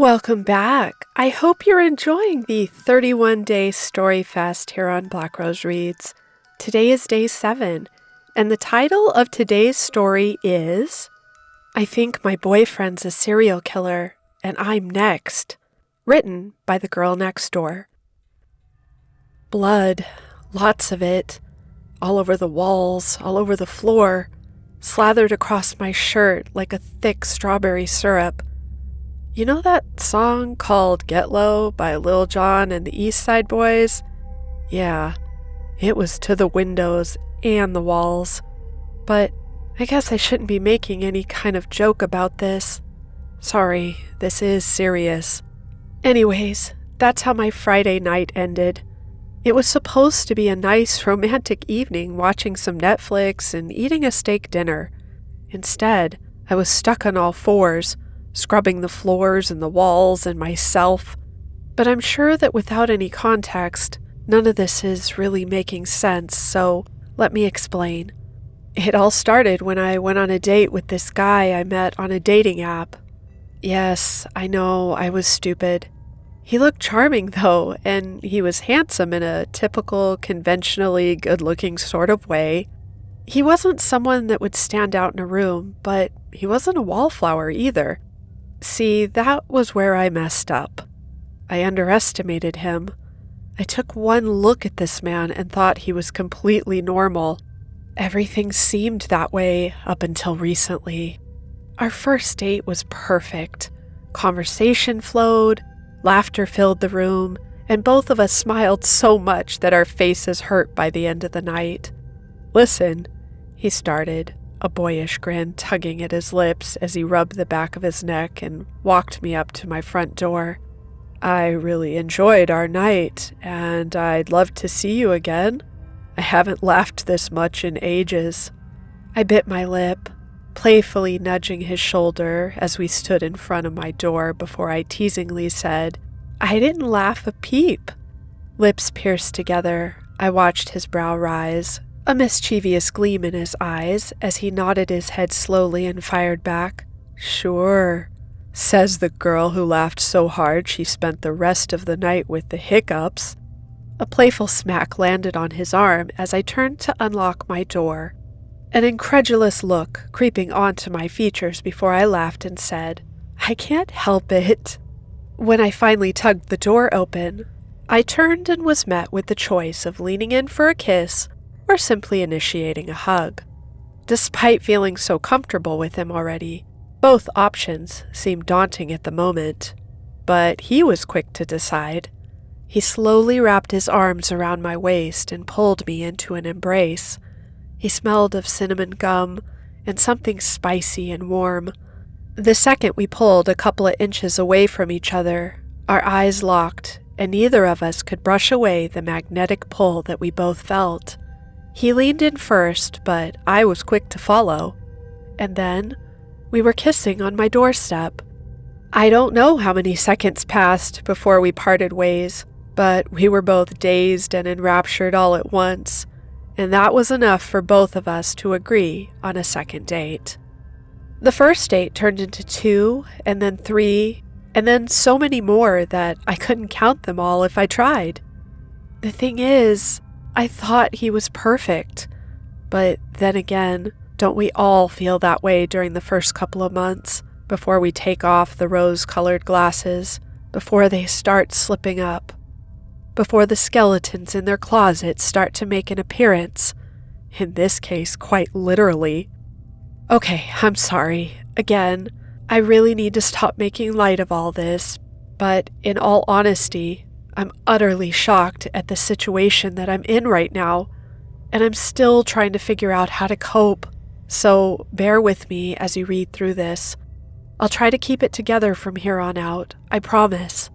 Welcome back. I hope you're enjoying the 31-day story fest here on Black Rose Reads. Today is day 7, and the title of today's story is I Think My Boyfriend's a Serial Killer, and I'm Next, written by the girl next door. Blood, lots of it, all over the walls, all over the floor, slathered across my shirt like a thick strawberry syrup. You know that song called Get Low by Lil Jon and the East Side Boys? Yeah, it was to the windows and the walls. But I guess I shouldn't be making any kind of joke about this. Sorry, this is serious. Anyways, that's how my Friday night ended. It was supposed to be a nice romantic evening watching some Netflix and eating a steak dinner. Instead, I was stuck on all fours, scrubbing the floors and the walls and myself. But I'm sure that without any context, none of this is really making sense, so let me explain. It all started when I went on a date with this guy I met on a dating app. Yes, I know, I was stupid. He looked charming though, and he was handsome in a typical, conventionally good-looking sort of way. He wasn't someone that would stand out in a room, but he wasn't a wallflower either. See, that was where I messed up. I underestimated him. I took one look at this man and thought he was completely normal. Everything seemed that way up until recently. Our first date was perfect. Conversation flowed, laughter filled the room, and both of us smiled so much that our faces hurt by the end of the night. "Listen," he started, a boyish grin tugging at his lips as he rubbed the back of his neck and walked me up to my front door. "I really enjoyed our night, and I'd love to see you again. I haven't laughed this much in ages." I bit my lip, playfully nudging his shoulder as we stood in front of my door before I teasingly said, "I didn't laugh a peep." Lips pierced together, I watched his brow rise, a mischievous gleam in his eyes as he nodded his head slowly and fired back, "Sure. Says the girl who laughed so hard she spent the rest of the night with the hiccups." A playful smack landed on his arm as I turned to unlock my door, an incredulous look creeping onto my features before I laughed and said, "I can't help it." When I finally tugged the door open, I turned and was met with the choice of leaning in for a kiss or simply initiating a hug. Despite feeling so comfortable with him already, both options seemed daunting at the moment. But he was quick to decide. He slowly wrapped his arms around my waist and pulled me into an embrace. He smelled of cinnamon gum and something spicy and warm. The second we pulled a couple of inches away from each other, our eyes locked, and neither of us could brush away the magnetic pull that we both felt. He leaned in first, but I was quick to follow. And then we were kissing on my doorstep. I don't know how many seconds passed before we parted ways, but we were both dazed and enraptured all at once, and that was enough for both of us to agree on a second date. The first date turned into 2, and then 3, and then so many more that I couldn't count them all if I tried. The thing is, I thought he was perfect, but then again, don't we all feel that way during the first couple of months, before we take off the rose-colored glasses, before they start slipping up, before the skeletons in their closets start to make an appearance, in this case quite literally. Okay, I'm sorry. Again, I really need to stop making light of all this, but in all honesty, I'm utterly shocked at the situation that I'm in right now, and I'm still trying to figure out how to cope, so bear with me as you read through this. I'll try to keep it together from here on out, I promise.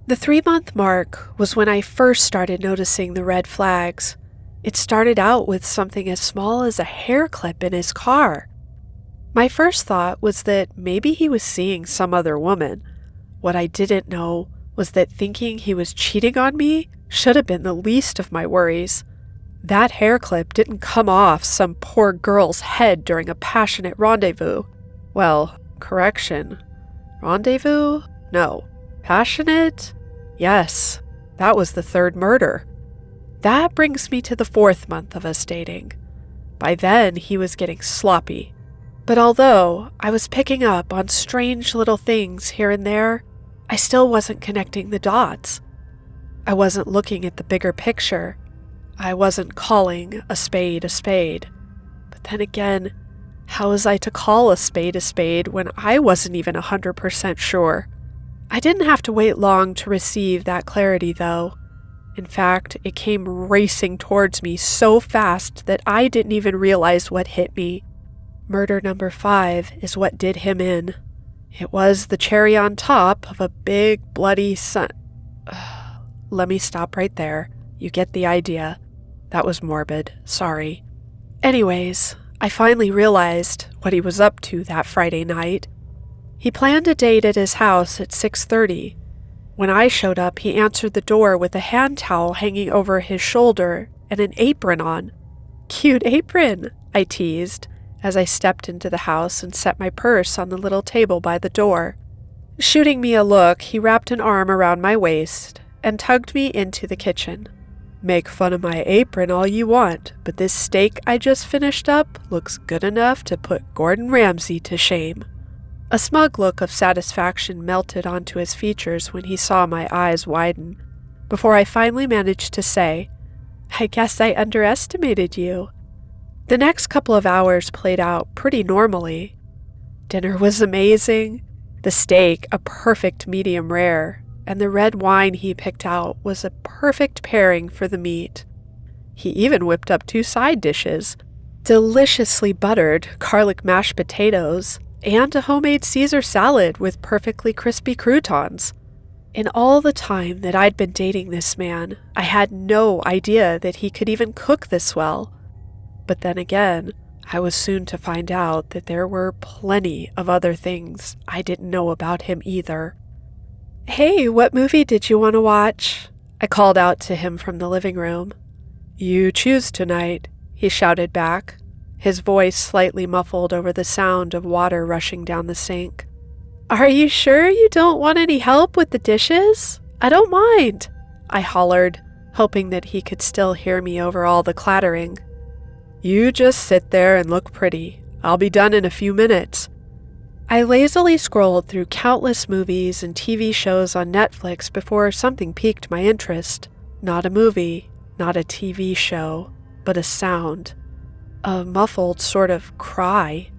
The 3-month mark was when I first started noticing the red flags. It started out with something as small as a hair clip in his car. My first thought was that maybe he was seeing some other woman. What I didn't know was that thinking he was cheating on me should have been the least of my worries. That hair clip didn't come off some poor girl's head during a passionate rendezvous. Well, correction. Rendezvous? No. Passionate? Yes. That was the third murder. That brings me to the 4th month of us dating. By then, he was getting sloppy. But although I was picking up on strange little things here and there, I still wasn't connecting the dots. I wasn't looking at the bigger picture. I wasn't calling a spade a spade. But then again, how was I to call a spade when I wasn't even 100% sure? I didn't have to wait long to receive that clarity, though. In fact, it came racing towards me so fast that I didn't even realize what hit me. Murder number 5 is what did him in. It was the cherry on top of a big, bloody Let me stop right there. You get the idea. That was morbid. Sorry. Anyways, I finally realized what he was up to that Friday night. He planned a date at his house at 6:30. When I showed up, he answered the door with a hand towel hanging over his shoulder and an apron on. Cute apron, I teased as I stepped into the house and set my purse on the little table by the door. Shooting me a look, he wrapped an arm around my waist and tugged me into the kitchen. Make fun of my apron all you want, but this steak I just finished up looks good enough to put Gordon Ramsay to shame. A smug look of satisfaction melted onto his features when he saw my eyes widen, before I finally managed to say, I guess I underestimated you. The next couple of hours played out pretty normally. Dinner was amazing, the steak a perfect medium rare, and the red wine he picked out was a perfect pairing for the meat. He even whipped up 2 side dishes, deliciously buttered garlic mashed potatoes, and a homemade Caesar salad with perfectly crispy croutons. In all the time that I'd been dating this man, I had no idea that he could even cook this well. But then again, I was soon to find out that there were plenty of other things I didn't know about him either. Hey, what movie did you want to watch? I called out to him from the living room. You choose tonight, he shouted back, his voice slightly muffled over the sound of water rushing down the sink. Are you sure you don't want any help with the dishes? I don't mind, I hollered, hoping that he could still hear me over all the clattering. You just sit there and look pretty. I'll be done in a few minutes. I lazily scrolled through countless movies and TV shows on Netflix before something piqued my interest. Not a movie, not a TV show, but a sound. A muffled sort of cry.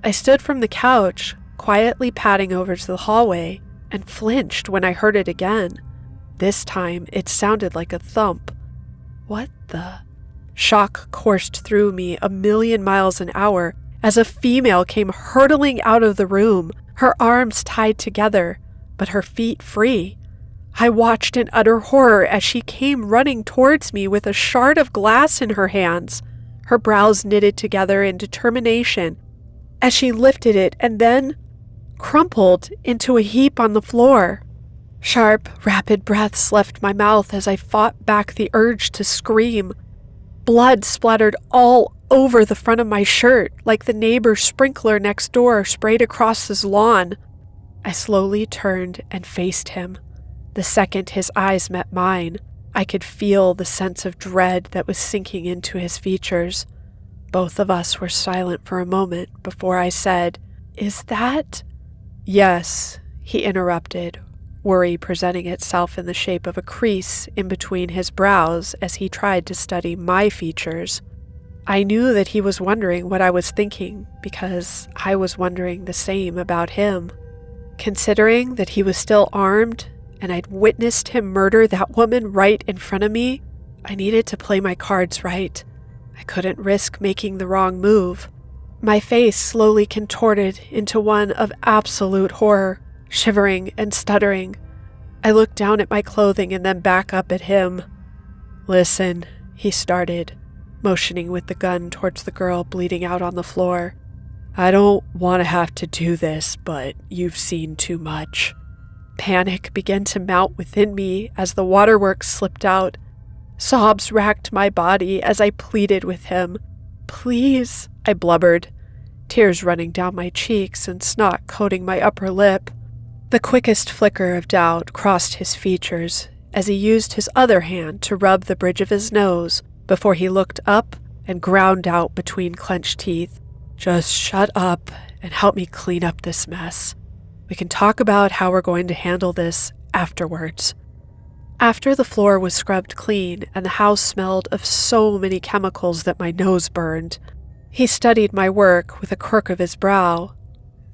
I stood from the couch, quietly padding over to the hallway, and flinched when I heard it again. This time, it sounded like a thump. What the? Shock coursed through me 1,000,000 miles an hour as a female came hurtling out of the room, her arms tied together, but her feet free. I watched in utter horror as she came running towards me with a shard of glass in her hands, her brows knitted together in determination, as she lifted it and then crumpled into a heap on the floor. Sharp, rapid breaths left my mouth as I fought back the urge to scream. Blood splattered all over the front of my shirt, like the neighbor's sprinkler next door sprayed across his lawn. I slowly turned and faced him. The second his eyes met mine, I could feel the sense of dread that was sinking into his features. Both of us were silent for a moment before I said, "Is that—" "Yes," he interrupted, worry presenting itself in the shape of a crease in between his brows as he tried to study my features. I knew that he was wondering what I was thinking because I was wondering the same about him. Considering that he was still armed and I'd witnessed him murder that woman right in front of me, I needed to play my cards right. I couldn't risk making the wrong move. My face slowly contorted into one of absolute horror, shivering and stuttering. I looked down at my clothing and then back up at him. "Listen," he started, motioning with the gun towards the girl bleeding out on the floor. "I don't want to have to do this, but you've seen too much." Panic began to mount within me as the waterworks slipped out. Sobs racked my body as I pleaded with him. "Please," I blubbered, tears running down my cheeks and snot coating my upper lip. The quickest flicker of doubt crossed his features as he used his other hand to rub the bridge of his nose before he looked up and ground out between clenched teeth, "Just shut up and help me clean up this mess. We can talk about how we're going to handle this afterwards." After the floor was scrubbed clean and the house smelled of so many chemicals that my nose burned, he studied my work with a quirk of his brow.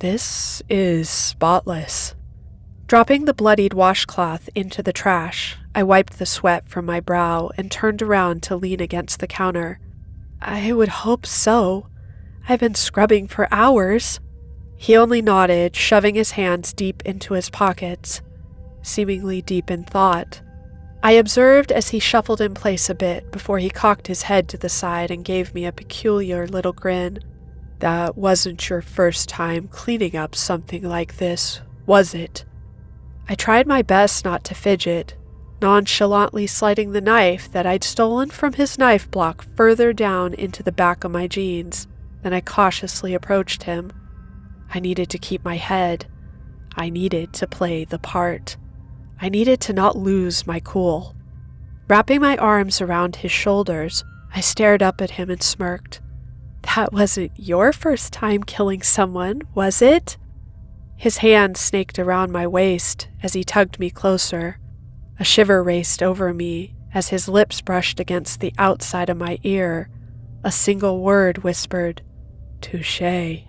"This is spotless." Dropping the bloodied washcloth into the trash, I wiped the sweat from my brow and turned around to lean against the counter. "I would hope so. I've been scrubbing for hours." He only nodded, shoving his hands deep into his pockets, seemingly deep in thought. I observed as he shuffled in place a bit before he cocked his head to the side and gave me a peculiar little grin. "That wasn't your first time cleaning up something like this, was it?" I tried my best not to fidget, nonchalantly sliding the knife that I'd stolen from his knife block further down into the back of my jeans. Then I cautiously approached him. I needed to keep my head. I needed to play the part. I needed to not lose my cool. Wrapping my arms around his shoulders, I stared up at him and smirked. "That wasn't your first time killing someone, was it?" His hand snaked around my waist as he tugged me closer. A shiver raced over me as his lips brushed against the outside of my ear. A single word whispered, "Touché."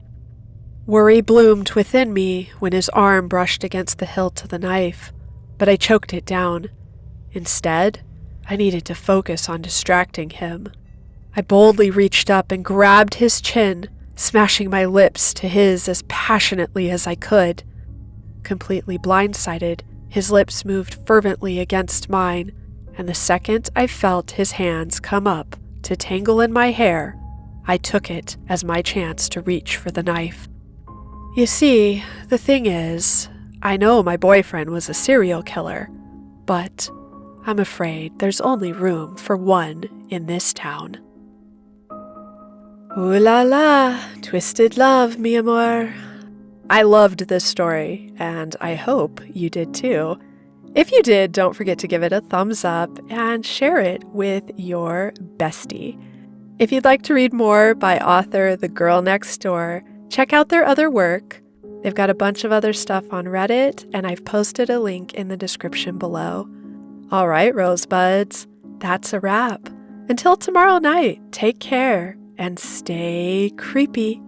Worry bloomed within me when his arm brushed against the hilt of the knife, but I choked it down. Instead, I needed to focus on distracting him. I boldly reached up and grabbed his chin, smashing my lips to his as passionately as I could. Completely blindsided, his lips moved fervently against mine, and the second I felt his hands come up to tangle in my hair, I took it as my chance to reach for the knife. You see, the thing is, I know my boyfriend was a serial killer, but I'm afraid there's only room for one in this town. Ooh la la, twisted love, mi amor. I loved this story, and I hope you did too. If you did, don't forget to give it a thumbs up and share it with your bestie. If you'd like to read more by author The Girl Next Door, check out their other work. They've got a bunch of other stuff on Reddit, and I've posted a link in the description below. All right, Rosebuds, that's a wrap. Until tomorrow night, take care and stay creepy.